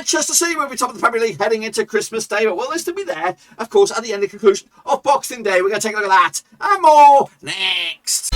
Manchester City will be top of the Premier League heading into Christmas Day, but will they still be there, of course, at the end of conclusion of Boxing Day? We're going to take a look at that and more next.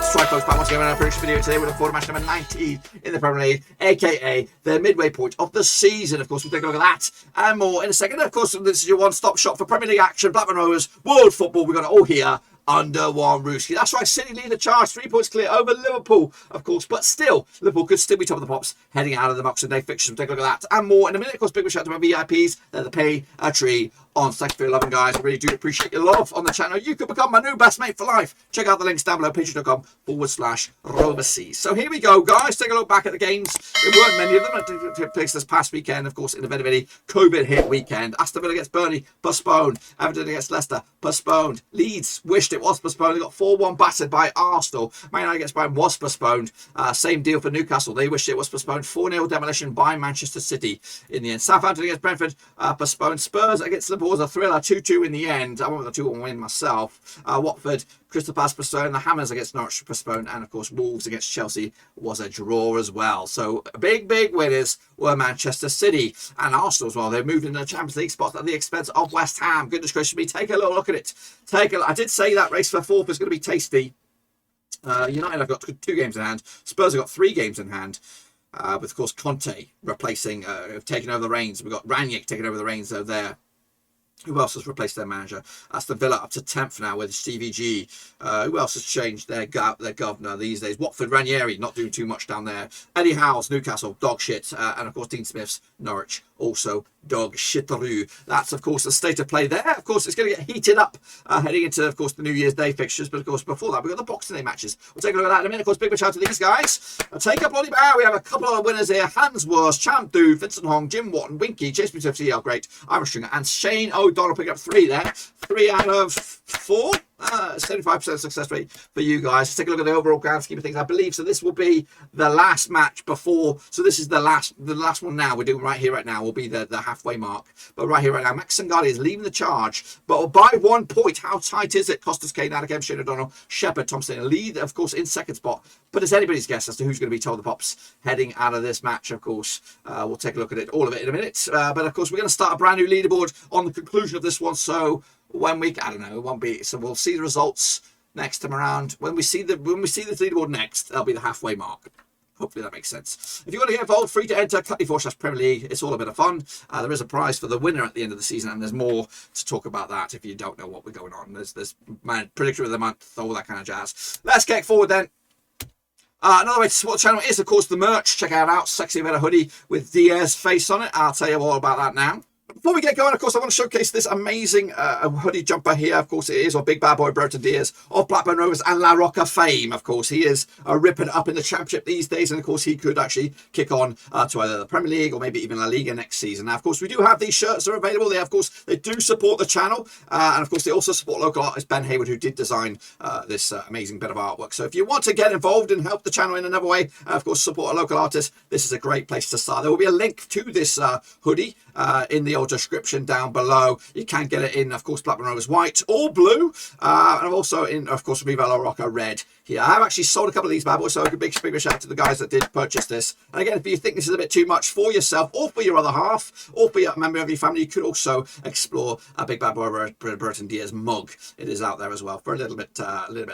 Strike folks, back once again in our prediction video today. We're looking forward to match number 19 in the Premier League, aka the midway point of the season. Of course, we'll take a look at that and more in a second. Of course, this is your one-stop shop for Premier League action, Blackburn Rovers, world football. We've got it all here under one roof. That's right, City lead the charge, 3 points clear over Liverpool, of course, but still, Liverpool could still be top of the pops heading out of the Boxing Day fixtures. We'll take a look at that and more in a minute. Of course, big shout out to my VIPs. They're the pay a tree on. Thank you for your loving, guys. I really do appreciate your love on the channel. You could become my new best mate for life. Check out the links down below, patreon.com/Roverseas. So here we go, guys. Take a look back at the games. There weren't many of them that took place this past weekend, of course, in a very COVID hit weekend. Aston Villa against Burnley, postponed. Everton against Leicester, postponed. Leeds wished it was postponed. They got 4-1 battered by Arsenal. Man Utd against Brighton was postponed. Same deal for Newcastle. They wished it was postponed. 4-0 demolition by Manchester City in the end. Southampton against Brentford, postponed. Spurs against Liverpool was a thriller, 2-2 in the end. I went with a 2-1 win myself. Watford, Crystal Palace postponed. The Hammers against Norwich postponed. And of course, Wolves against Chelsea was a draw as well. So big winners were Manchester City and Arsenal as well. They moved into the Champions League spots at the expense of West Ham. Goodness gracious me. Take a little look at it. I did say that race for fourth is going to be tasty. United have got 2 games in hand. Spurs have got 3 games in hand. With, of course, Conte replacing, taking over the reins. We've got Ranić taking over the reins over there. Who else has replaced their manager? Aston Villa up to 10th now with Stevie G. Who else has changed their governor these days? Watford, Ranieri, not doing too much down there. Eddie Howe's Newcastle, dog shit. And of course, Dean Smith's Norwich, also dog shitteroo. That's, of course, the state of play there. Of course, it's going to get heated up heading into, of course, the New Year's Day fixtures. But, of course, before that, we've got the Boxing Day matches. We'll take a look at that in a minute. Of course, big shout out to these guys. Take a bloody bow. We have a couple of winners here. Hans Worst, Champ Dude, Vincent Hong, Jim Watton, Winky, Chase Me CL Great, Irish Stringer, and Shane O'Donnell picking up 3 there. 3 out of 4. 75% success rate for you guys. Let's take a look at the overall grand scheme of things. I believe so. This will be the last match before. So this is the last one now. We're doing right here, right now. Will be the halfway mark. But right here, right now, Max Sangari is leading the charge, but by 1 point. How tight is it? Costas Kane, Anakem, Shane O'Donnell, Shepherd, Thompson, lead, of course, in second spot. But it's anybody's guess as to who's going to be top of the pops heading out of this match. Of course, we'll take a look at it, all of it in a minute. But of course, we're going to start a brand new leaderboard on the conclusion of this one. So when we, I don't know, it won't be. So we'll see the results next time around. When we see the leaderboard next, that'll be the halfway mark. Hopefully that makes sense. If you want to get involved, free to enter, cut/Premier League. It's all a bit of fun. There is a prize for the winner at the end of the season, and there's more to talk about that if you don't know what we're going on. There's predictor of the month, all that kind of jazz. Let's get forward then. Another way to support the channel is, of course, the merch. Check it out. Sexy Better hoodie with Diaz face on it. I'll tell you all about that now. Before we get going, of course, I want to showcase this amazing hoodie jumper here. Of course, it is our big bad boy, Broton Diaz, of Blackburn Rovers and La Roca fame. Of course, he is ripping up in the Championship these days. And, of course, he could actually kick on to either the Premier League or maybe even La Liga next season. Now, of course, we do have these shirts that are available. They, of course, they do support the channel. And, of course, they also support local artist Ben Hayward, who did design this amazing bit of artwork. So if you want to get involved and help the channel in another way, of course, support a local artist, this is a great place to start. There will be a link to this hoodie in the old description down below. You can get it in, of course, Blackburn Rovers white or blue, and also in, of course, Viva La Roca red here. I have actually sold a couple of these bad boys, so a big shout out to the guys that did purchase this. And again, if you think this is a bit too much for yourself or for your other half or for a member of your family, you could also explore a big bad boy Broton Diaz mug. It is out there as well for a little bit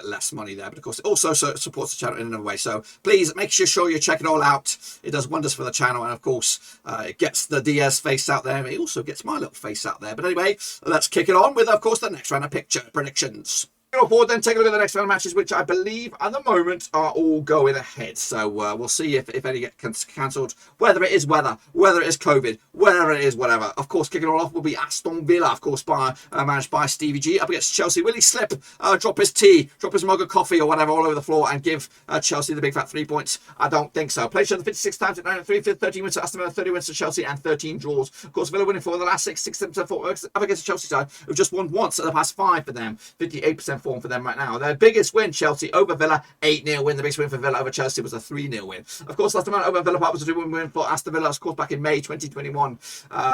less money there, but of course it also supports the channel in another way. So please make sure you check it all out. It does wonders for the channel, and of course it gets the Diaz face out there. It also gets my little face out there. But anyway, let's kick it on with, of course, the next round of picture predictions. Forward, then take a look at the next round of matches, which I believe at the moment are all going ahead. So we'll see if any get cancelled, whether it is weather, whether it is COVID, whether it is whatever. Of course, kicking it all off will be Aston Villa, of course, managed by Stevie G, up against Chelsea. Will he slip, drop his tea, drop his mug of coffee or whatever all over the floor and give Chelsea the big fat 3 points? I don't think so. Played each other 56 times at 9-3, 13 wins to Aston Villa, 30 wins to Chelsea, and 13 draws. Of course, Villa winning for the last 6 up against the Chelsea side, who've just won once at the past 5 for them. 58% form for them right now. Their biggest win, Chelsea over Villa, 8-0 win. The biggest win for Villa over Chelsea was a 3-0 win. Of course, last time out over Villa Park was a 2-1 win for Aston Villa, of course, back in May 2021.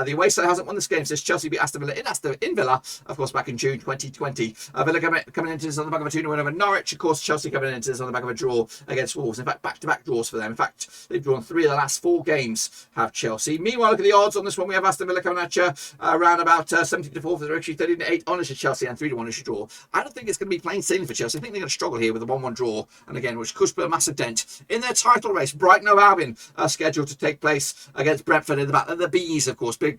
The away side hasn't won this game since Chelsea beat Aston Villa in Villa, of course, back in June 2020. Villa coming into this on the back of a 2-0 win over Norwich. Of course, Chelsea coming into this on the back of a draw against Wolves. In fact, back-to-back draws for them. In fact, they've drawn 3 of the last 4 games, have Chelsea. Meanwhile, look at the odds on this one. We have Aston Villa coming at you around about 17-4 for the victory, 13-8 on issue Chelsea, and 3-1 issue draw. I don't think it's going to be plain sailing for Chelsea. I think they're going to struggle here with a 1-1 draw, and again, which could put a massive dent in their title race. Brighton of Albion are scheduled to take place against Brentford in the back. The Bees, of course, big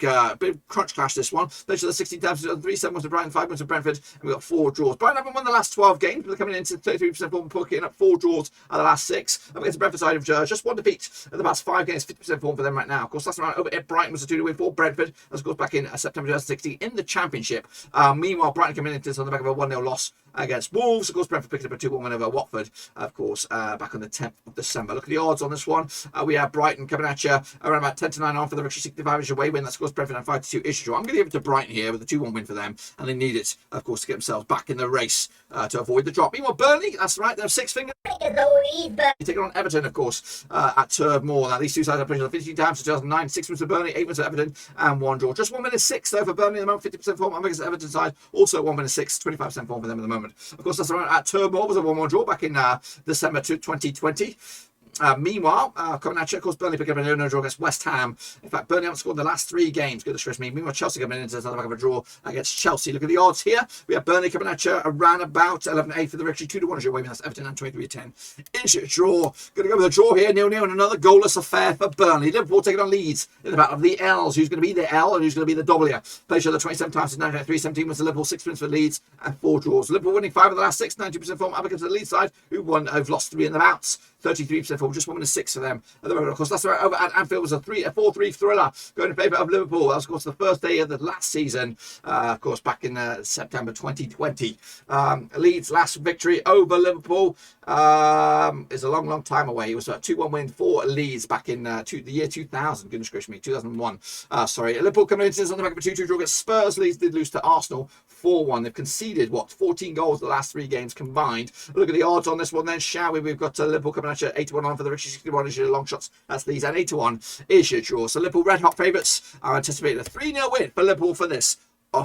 crunch clash this one. Those are the 16 times, 3-7 was to Brighton, 5 wins to Brentford, and we've got 4 draws. Brighton haven't won the last 12 games, but they're coming into 33% form, picking up 4 draws out of the last 6. Against the Brentford side of just 1 defeat in the past 5 games, 50% form for them right now. Of course, last round over at Brighton was a 2-2 win for Brentford, as of course back in September 2016 in the Championship. Meanwhile, Brighton coming into this on the back of a 1-0 loss against Wolves. Of course, Brentford picking up a 2-1 win over Watford, of course, back on the 10th of December. Look at the odds on this one. We have Brighton coming at you around about 10-9 on for the victory, 65 away win. That's, of course, Brentford and 5-2 issue draw. I'm going to give it to Brighton here with a 2-1 win for them, and they need it, of course, to get themselves back in the race to avoid the drop. Meanwhile, Burnley, that's right, they're 6 fingers. Taking on Everton, of course, at Turf Moor. Now, these two sides have played 15 times since 2009, 6 wins for Burnley, 8 wins for Everton, and 1 draw. Just 1 win and 6, though, for Burnley at the moment, 50% form. I'm against the Everton side, also 1 win and 6, 25% form for them at the moment. Of course, that's around at Turf Moor was a 1-1 draw back in December 2020. Meanwhile, coming at you, of course, Burnley picking up a 0-0 draw against West Ham. In fact, Burnley haven't scored the last 3 games. Goodness gracious me. Meanwhile, Chelsea coming into another back of a draw against Chelsea. Look at the odds here. We have Burnley coming at you around about 11-8 for the victory. 2-1 is your way. That's Everton and 23-10. Is your draw. Going to go with a draw here. 0-0 and another goalless affair for Burnley. Liverpool taking on Leeds in the battle of the L's. Who's going to be the L and who's going to be the W? Played each other 27 times since 1993. 17 wins for Liverpool, 6 wins for Leeds, and 4 draws. Liverpool winning 5 of the last 6, 90% form. Up against the Leeds side, who've lost 3 in the bouts. 33% form, just 1 win and 6 for them at the moment. Of course, that's right over at Anfield was a 4-3 thriller going in favour of Liverpool. That was, of course, the first day of the last season, of course, back in September 2020. Leeds' last victory over Liverpool is a long, long time away. It was a 2-1 win for Leeds back in the year 2000. Goodness gracious me, 2001. Liverpool coming into this on the back of a 2-2 draw against Spurs. Leeds did lose to Arsenal 4-1. They've conceded, 14 goals the last 3 games combined. Look at the odds on this one then, shall we? We've got Liverpool coming at you 8-1 on for the victory, 61 is your long shots. That's Leeds, and 8-1 is your draw. So Liverpool red hot favourites. I anticipate a 3-0 win for Liverpool for this.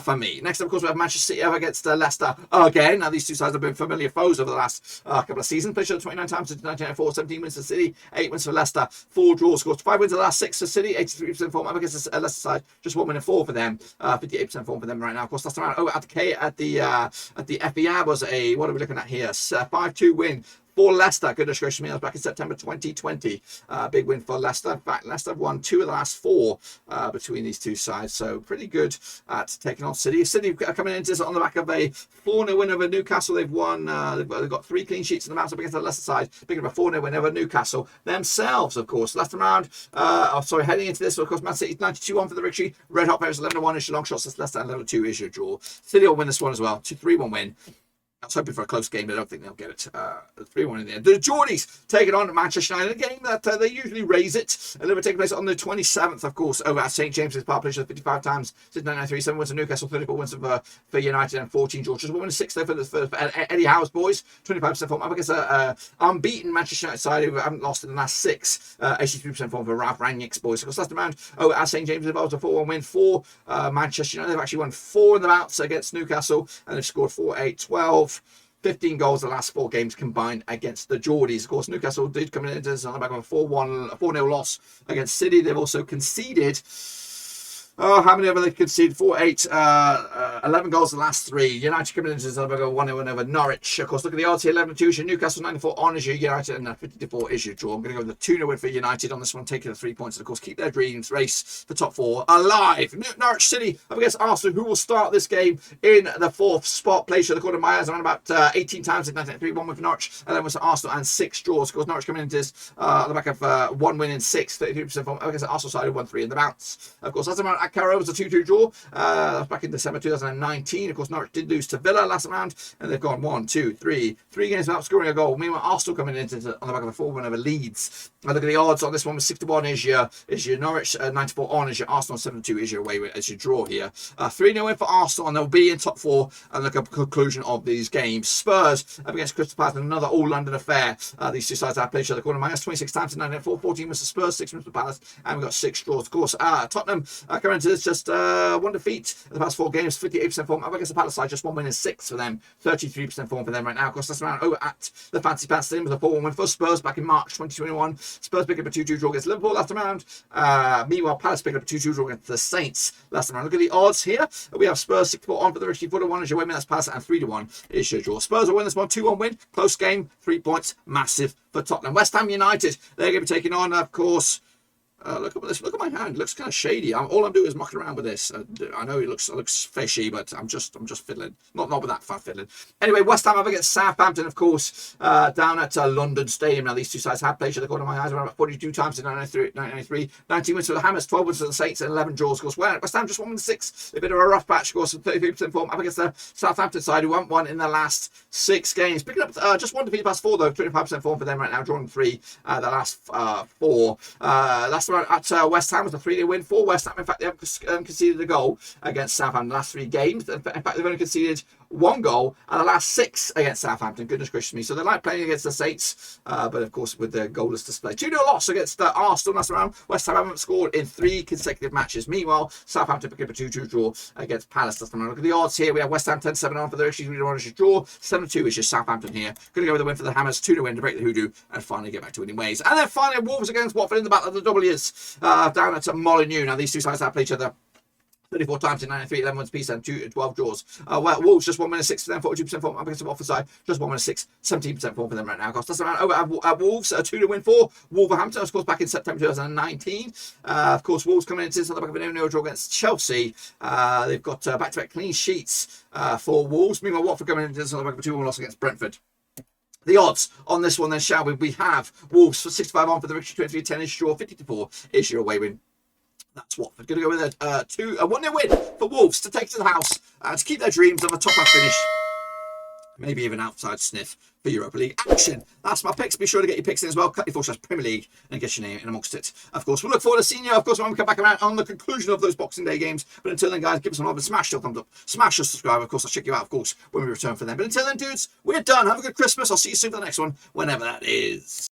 For me. Next, of course, we have Manchester City over against Leicester again. Now, these two sides have been familiar foes over the last couple of seasons. Played each other 29 times since 1994. 17 wins for City, 8 wins for Leicester, 4 draws. Scores 5 wins in the last 6 for City, 83% form. Up against the Leicester side, just 1 win and 4 for them, 58% form for them right now. Of course, last time out at the FER was a, what are we looking at here? 5-2 win for Leicester. Goodness gracious me, that was back in September 2020. Big win for Leicester. In fact, Leicester have won 2 of the last 4 between these two sides. So pretty good at taking on City. City coming into this on the back of a 4-0 win over Newcastle. They've won. They've got 3 clean sheets in the match up against the Leicester side. Picking up a 4-0 win over Newcastle themselves, of course. Last round. Heading into this, of course, Man City 92-1 for the victory. Red hot players 11-1 is your long shots. That's Leicester, and 11-2 is your draw. City will win this one as well. 3-1 win. I was hoping for a close game, but I don't think they'll get it. 3-1 in the end. The Geordies taking on Manchester United, a game that they usually raise it. And they will take place on the 27th, of course, over at St James's Park. Played 55 times since 1993. 7 wins for Newcastle, 34 wins for United, and 14 draws. Just 1 win and 6 there for Eddie Howe's boys. 25% form. Up against an unbeaten Manchester United side who haven't lost in the last 6. 83% form for Ralph Rangnick's boys. Of course, last round over at St James's Park was a 4-1 win for Manchester United. They've actually won 4 in the bouts against Newcastle, and they've scored 4-8-12. 15 goals the last 4 games combined against the Geordies. Of course, Newcastle did come into this on the back of a 4-0 loss against City. They've also conceded. How many of them they conceded? 11 goals the last 3. United coming into this over 1-0 over Norwich. Of course, look at the odds here. 11-2 is your Newcastle, 94 on is your United, and 50-4 is your draw. I'm going to go with the 2-0 win for United on this one, taking the 3 points, and of course keep their dreams race for top 4 alive. Norwich City up against Arsenal, who will start this game in the 4th spot. Played the quarter Myers around about 18 times in 1993. 1 win for Norwich, 11 wins for Arsenal, and 6 draws. Of course, Norwich coming into this on the back of 1 win in 6, 33% form. Up against the Arsenal side who won 3 in the bounce. Of course, that's about at Carrow was a 2-2 draw. That's back in December 2019. Of course, Norwich did lose to Villa last round, and they've gone 3 games without scoring a goal. Meanwhile, Arsenal coming into on the back of a 4-1 over Leeds. Look at the odds on this one. 61 is your Norwich, 94 on is your Arsenal, 7-2 is your away as your draw here. 3-0 win for Arsenal, and they'll be in top 4 and look at the conclusion of these games. Spurs up against Crystal Palace, another all-London affair. These two sides have played each other. Minus 26 times in 1994, 14 was the Spurs, 6 was the Palace, and we've got 6 draws. Of course, Tottenham coming into this just 1 defeat in the past 4 games, 58% form. Up against the Palace side, just 1 win and 6 for them, 33% form for them right now. Of course, that's around over at the Fancy Pants Stadium with a 4-1 win for Spurs back in March 2021. Spurs picked up a 2-2 draw against Liverpool last round. Meanwhile, Palace picked up a 2-2 draw against the Saints last round. Look at the odds here. We have Spurs 6-4 on for the Richie 4-1 is your win. That's Palace, and 3-1 is your draw. Spurs will win this one, 2-1 win, close game, 3 points, massive for Tottenham. West Ham United, they're going to be taking on, of course, look at this. Look at my hand. It looks kind of shady. All I'm doing is mucking around with this. I know it looks fishy, but I'm just fiddling. Not with that fun fiddling. Anyway, West Ham up against Southampton, of course, down at London Stadium. Now these two sides have played each other. According to my eyes, around about 42 times in 1993. 19 wins for the Hammers, 12 wins for the Saints, and 11 draws. Of course, West Ham just 1 win 6. A bit of a rough patch, of course, 33% form up against the Southampton side, who haven't won in the last 6 games. Picking up just 1 defeat past 4 though, 25% form for them right now, drawing 3 the last 4. That's at West Ham was a 3-0 win for West Ham. In fact, they haven't conceded a goal against Southampton in the last 3 games. In fact, they've only conceded 1 goal and the last 6 against Southampton. Goodness gracious me. So they like playing against the Saints, but of course with their goalless display. 2-0 loss against Arsenal last round. West Ham haven't scored in 3 consecutive matches. Meanwhile, Southampton picked up a 2-2 draw against Palace last round. Look at the odds here. We have West Ham 10-7 on for the Richie 3-1 is your draw. 7-2 is your Southampton here. Going to go with the win for the Hammers. 2-0 win to break the hoodoo and finally get back to winning ways. And then finally, Wolves against Watford in the battle of the W's down at Molineux. Now these two sides have played each other 34 times in 93, 11 wins piece, and 12 draws. Wolves just 1 win and 6 for them, 42% form. Up against the Watford side, just 1 win and 6, 17% form for them right now. Of course, that's around over at Wolves, a 2-0 win for Wolverhampton, of course, back in September 2019. Of course, Wolves coming into this on the back of an 0-0 draw against Chelsea. They've got back-to-back clean sheets for Wolves. Meanwhile, Watford coming into this on the back of a 2-1 loss against Brentford. The odds on this one then, shall we? We have Wolves for 65 on for the Richie 23-10 is draw, 50-4 is your away win. That's Watford. Going to go with a 1-0 win for Wolves to take to the house to keep their dreams of a top-half finish. Maybe even outside sniff for Europa League action. That's my picks. Be sure to get your picks in as well. Cut your // Premier League and get your name in amongst it. Of course, we'll look forward to seeing you. Of course, when we come back around on the conclusion of those Boxing Day games. But until then, guys, give us a love and smash your thumbs up. Smash your subscribe. Of course, I'll check you out, of course, when we return for them. But until then, dudes, we're done. Have a good Christmas. I'll see you soon for the next one, whenever that is.